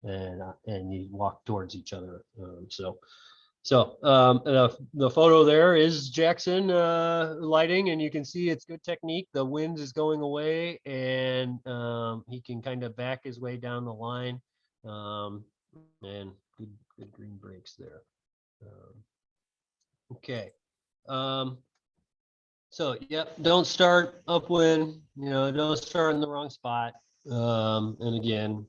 and you walk towards each other. The photo there is Jackson lighting, and you can see it's good technique. The wind is going away, and he can kind of back his way down the line, and good green brakes there. Okay. So, yep, don't start upwind, don't start in the wrong spot. And again,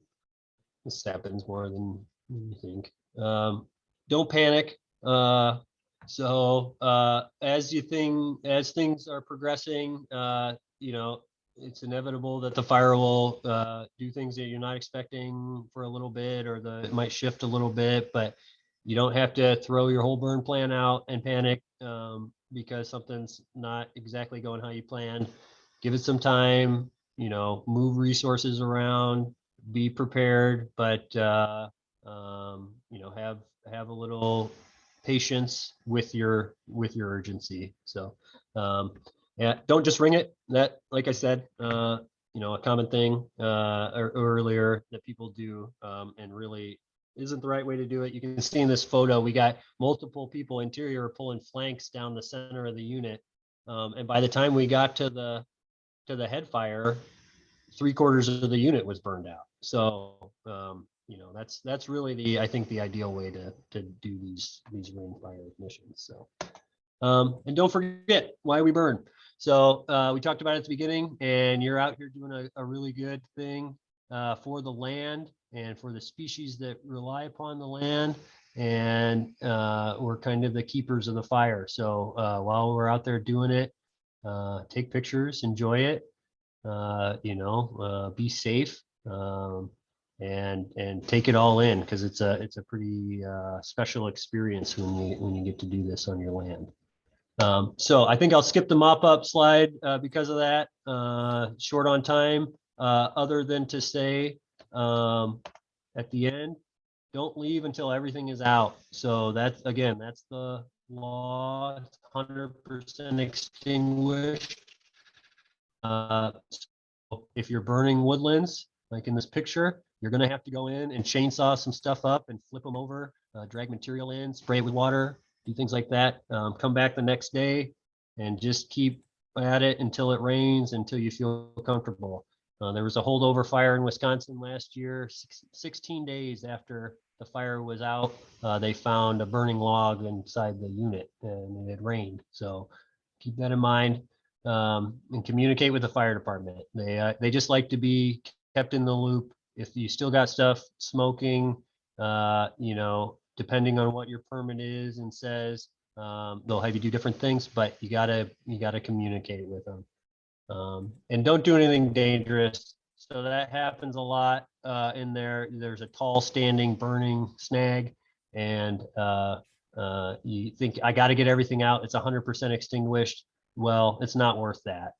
this happens more than you think. Don't panic. As things are progressing, it's inevitable that the fire will do things that you're not expecting for a little bit, or it might shift a little bit, but you don't have to throw your whole burn plan out and panic because something's not exactly going how you planned. Give it some time, move resources around, be prepared, but have a little patience with your urgency. So yeah, don't just ring it. That, like I said, a common thing earlier that people do, and really isn't the right way to do it. You can see in this photo, we got multiple people interior pulling flanks down the center of the unit, and by the time we got to the head fire, 3/4 of the unit was burned out. So that's really I think the ideal way to do these ring fire ignitions. So and don't forget why we burn. So we talked about it at the beginning, and you're out here doing a really good thing for the land and for the species that rely upon the land, and we're kind of the keepers of the fire. So while we're out there doing it, take pictures, enjoy it, be safe, and take it all in, because it's a pretty special experience when you get to do this on your land. So I think I'll skip the mop-up slide because of that. Short on time, other than to say at the end, don't leave until everything is out. So that's the law. It's 100% extinguished. So if you're burning woodlands, like in this picture, you're going to have to go in and chainsaw some stuff up and flip them over, drag material in, spray it with water, do things like that. Come back the next day and just keep at it until it rains, until you feel comfortable. There was a holdover fire in Wisconsin last year. 16 days after the fire was out, they found a burning log inside the unit, and it had rained. So keep that in mind. And communicate with the fire department. They just like to be kept in the loop. If you still got stuff smoking, depending on what your permit is and says, they'll have you do different things, but you gotta communicate with them. And don't do anything dangerous. So that happens a lot in there. There's a tall standing burning snag, and you think, I got to get everything out. It's 100% extinguished. Well, it's not worth that.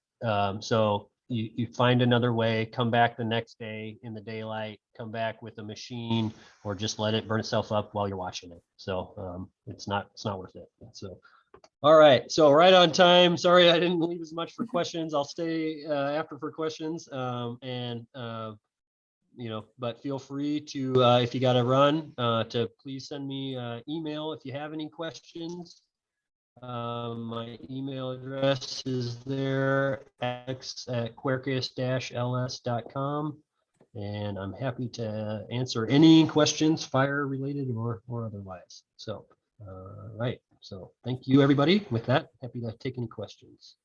So you find another way, come back the next day in the daylight, come back with a machine, or just let it burn itself up while you're watching it. So it's not worth it. So, all right. So right on time. Sorry, I didn't leave as much for questions. I'll stay after for questions. But feel free to, if you got to run, to please send me email if you have any questions. My email address is there, alex@quercus-ls.com. And I'm happy to answer any questions, fire related or otherwise. So, right. So thank you, everybody. With that, happy to take any questions.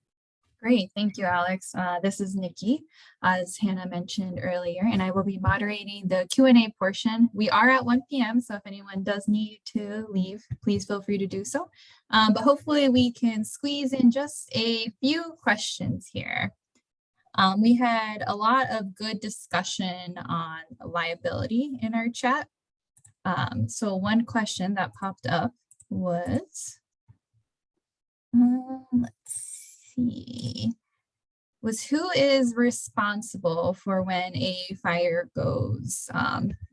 Great, thank you, Alex. This is Nikki, as Hannah mentioned earlier, and I will be moderating the Q&A portion. We are at 1 p.m., so if anyone does need to leave, please feel free to do so. But hopefully we can squeeze in just a few questions here. We had a lot of good discussion on liability in our chat. So one question that popped up was, let's see, was who is responsible for when a fire goes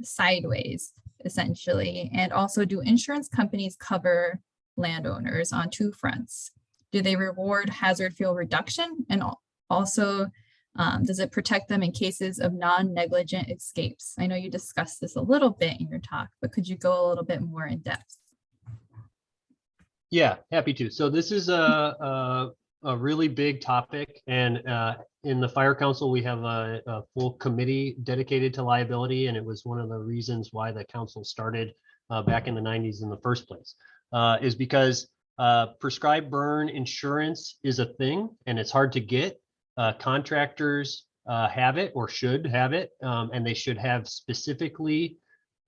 sideways, essentially? And also, do insurance companies cover landowners on two fronts? Do they reward hazard fuel reduction? And also, does it protect them in cases of non-negligent escapes? I know you discussed this a little bit in your talk, but could you go a little bit more in depth? Yeah, happy to. So this is a really big topic, and in the Fire Council, we have a full committee dedicated to liability, and it was one of the reasons why the council started back in the 90s in the first place, is because prescribed burn insurance is a thing, and it's hard to get. Contractors have it or should have it, and they should have specifically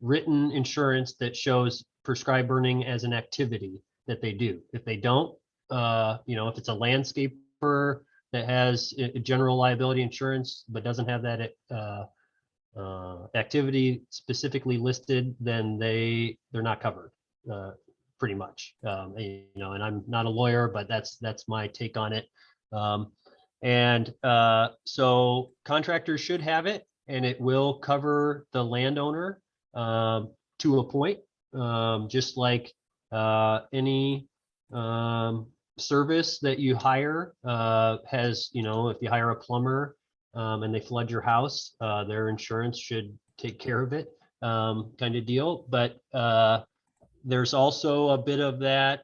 written insurance that shows prescribed burning as an activity that they do. If they don't, if it's a landscaper that has a general liability insurance but doesn't have that activity specifically listed, then they're not covered, pretty much. And I'm not a lawyer, but that's my take on it. So contractors should have it, and it will cover the landowner to a point, just like any service that you hire has, if you hire a plumber and they flood your house, their insurance should take care of it, kind of deal. But there's also a bit of that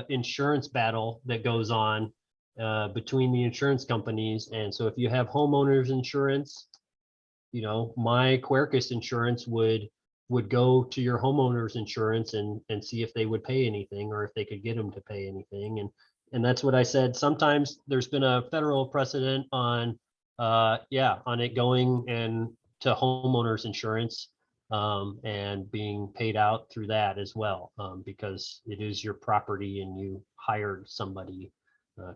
insurance battle that goes on between the insurance companies. And so if you have homeowners insurance, my Quercus insurance would go to your homeowner's insurance and see if they would pay anything, or if they could get them to pay anything. And that's what I said. Sometimes there's been a federal precedent on it going and to homeowners insurance and being paid out through that as well, because it is your property and you hired somebody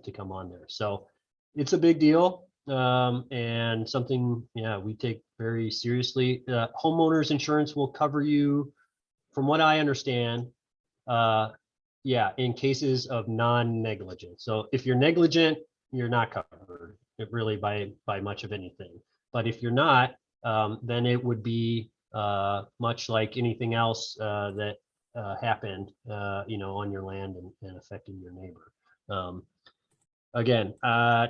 to come on there. So it's a big deal. And something, we take very seriously. Homeowners insurance will cover you, from what I understand, in cases of non-negligence. So if you're negligent, you're not covered really by much of anything. But if you're not, then it would be much like anything else that happened, on your land and affected your neighbor. Again,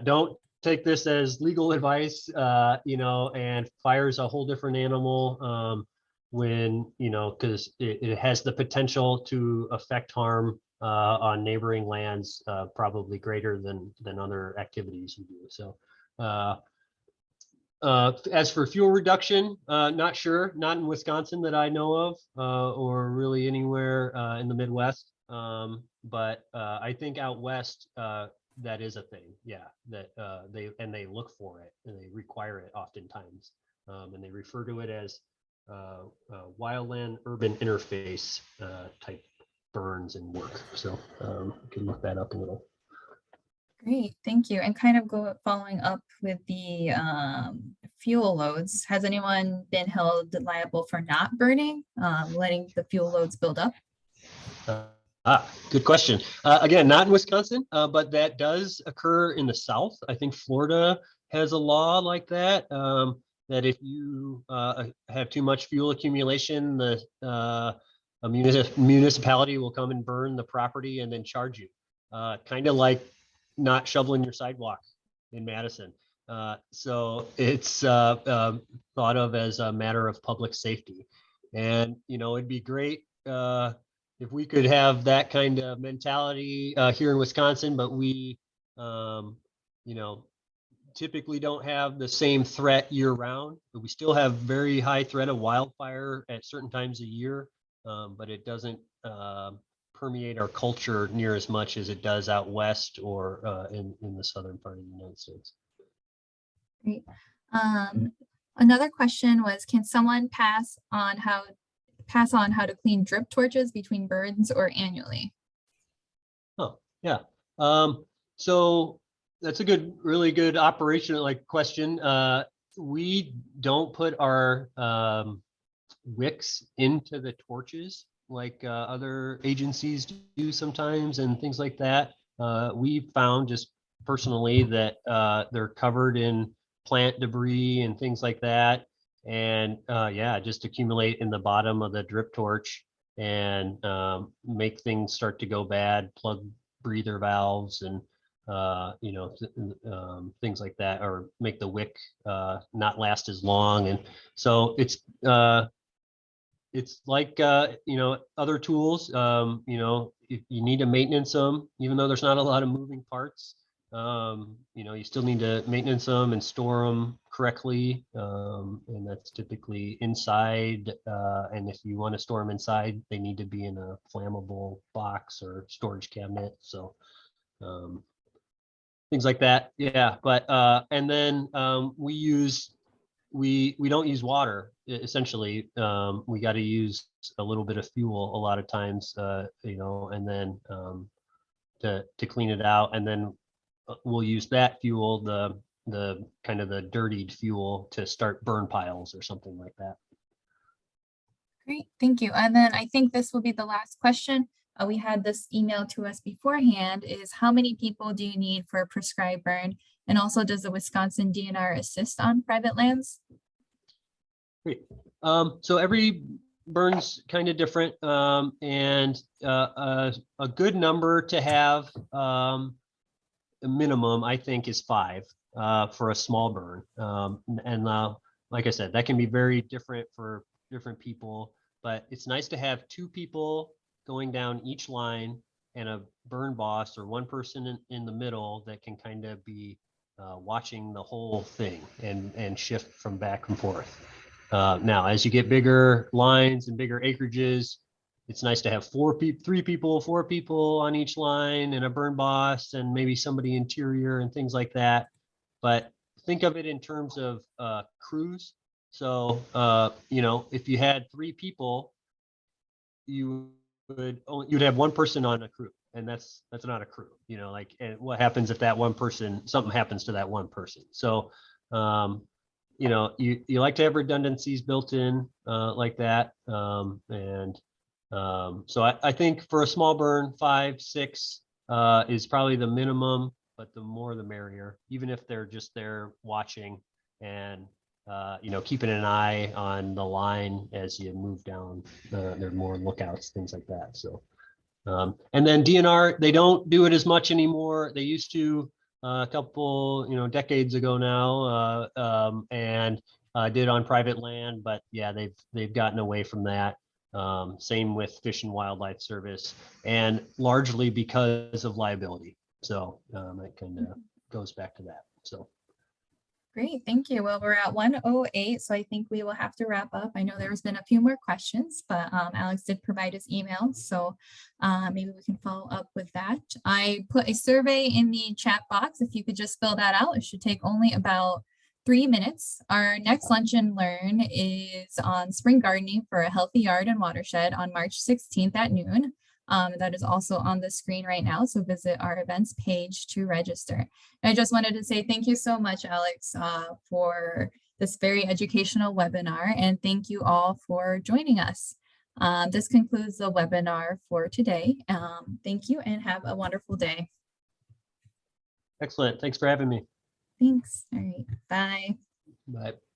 don't take this as legal advice, and fire's a whole different animal when, because it has the potential to affect harm on neighboring lands, probably greater than other activities you do. So as for fuel reduction, not sure, not in Wisconsin that I know of, or really anywhere in the Midwest. But I think out west, that is a thing. Yeah, that they look for it and they require it oftentimes, and they refer to it as wildland urban interface type burns and work. So you can look that up a little. Great, thank you. And kind of following up with the fuel loads, has anyone been held liable for not burning, letting the fuel loads build up? Good question. Again, not in Wisconsin, but that does occur in the South. I think Florida has a law like that, that if you have too much fuel accumulation, a municipality will come and burn the property and then charge you. Kind of like not shoveling your sidewalk in Madison. So it's thought of as a matter of public safety. And, it'd be great if we could have that kind of mentality here in Wisconsin, but we, you know, typically don't have the same threat year round, but we still have very high threat of wildfire at certain times of year, but it doesn't permeate our culture near as much as it does out west or in the southern part of the United States. Great. Another question was, can someone pass on how to clean drip torches between burns or annually? Oh, yeah. So that's a really good operational question. We don't put our wicks into the torches like other agencies do sometimes and things like that. We found just personally that they're covered in plant debris and things like that. And yeah, just accumulate in the bottom of the drip torch and make things start to go bad, plug breather valves and you know, things like that, or make the wick not last as long. And so it's like you know, other tools. You know, you need to maintenance them, even though there's not a lot of moving parts. You know, you still need to maintenance them and store them correctly, and that's typically inside. And if you want to store them inside, they need to be in a flammable box or storage cabinet. So things like that. Yeah, but and then we don't use water essentially. We got to use a little bit of fuel a lot of times, you know, and then to clean it out, and then we'll use that fuel, the kind of the dirtied fuel, to start burn piles or something like that. Great, thank you. And then I think this will be the last question. We had this email to us beforehand, is how many people do you need for a prescribed burn? And also, does the Wisconsin DNR assist on private lands? Great. So every burn's kind of different, and a good number to have, a minimum, I think, is 5 for a small burn. And like I said, that can be very different for different people, but it's nice to have 2 people going down each line and a burn boss or one person in the middle that can kind of be watching the whole thing and shift from back and forth. Now, as you get bigger lines and bigger acreages, it's nice to have 4 people on each line and a burn boss and maybe somebody interior and things like that. But think of it in terms of crews. So, you know, if you had 3 people, you'd have 1 person on a crew, and that's not a crew, you know, like, and what happens if that 1 person, something happens to that 1 person? So, you know, you like to have redundancies built in like that. So I think for a small burn, 5, 6 is probably the minimum, but the more the merrier, even if they're just there watching and you know, keeping an eye on the line as you move down. There are more lookouts, things like that. So, and then DNR, they don't do it as much anymore. They used to a couple, you know, decades ago now, and did on private land. But yeah, they've gotten away from that. Same with Fish and Wildlife Service, and largely because of liability. So it kind of goes back to that. So. Great, thank you. Well, we're at 1:08, so I think we will have to wrap up. I know there's been a few more questions, but Alex did provide his email, so maybe we can follow up with that. I put a survey in the chat box. If you could just fill that out, it should take only about 3 minutes. Our next Lunch and Learn is on spring gardening for a healthy yard and watershed on March 16th at noon. That is also on the screen right now, so visit our events page to register. And I just wanted to say thank you so much, Alex, for this very educational webinar, and thank you all for joining us. This concludes the webinar for today. Thank you and have a wonderful day. Excellent. Thanks for having me. Thanks. All right. Bye. Bye.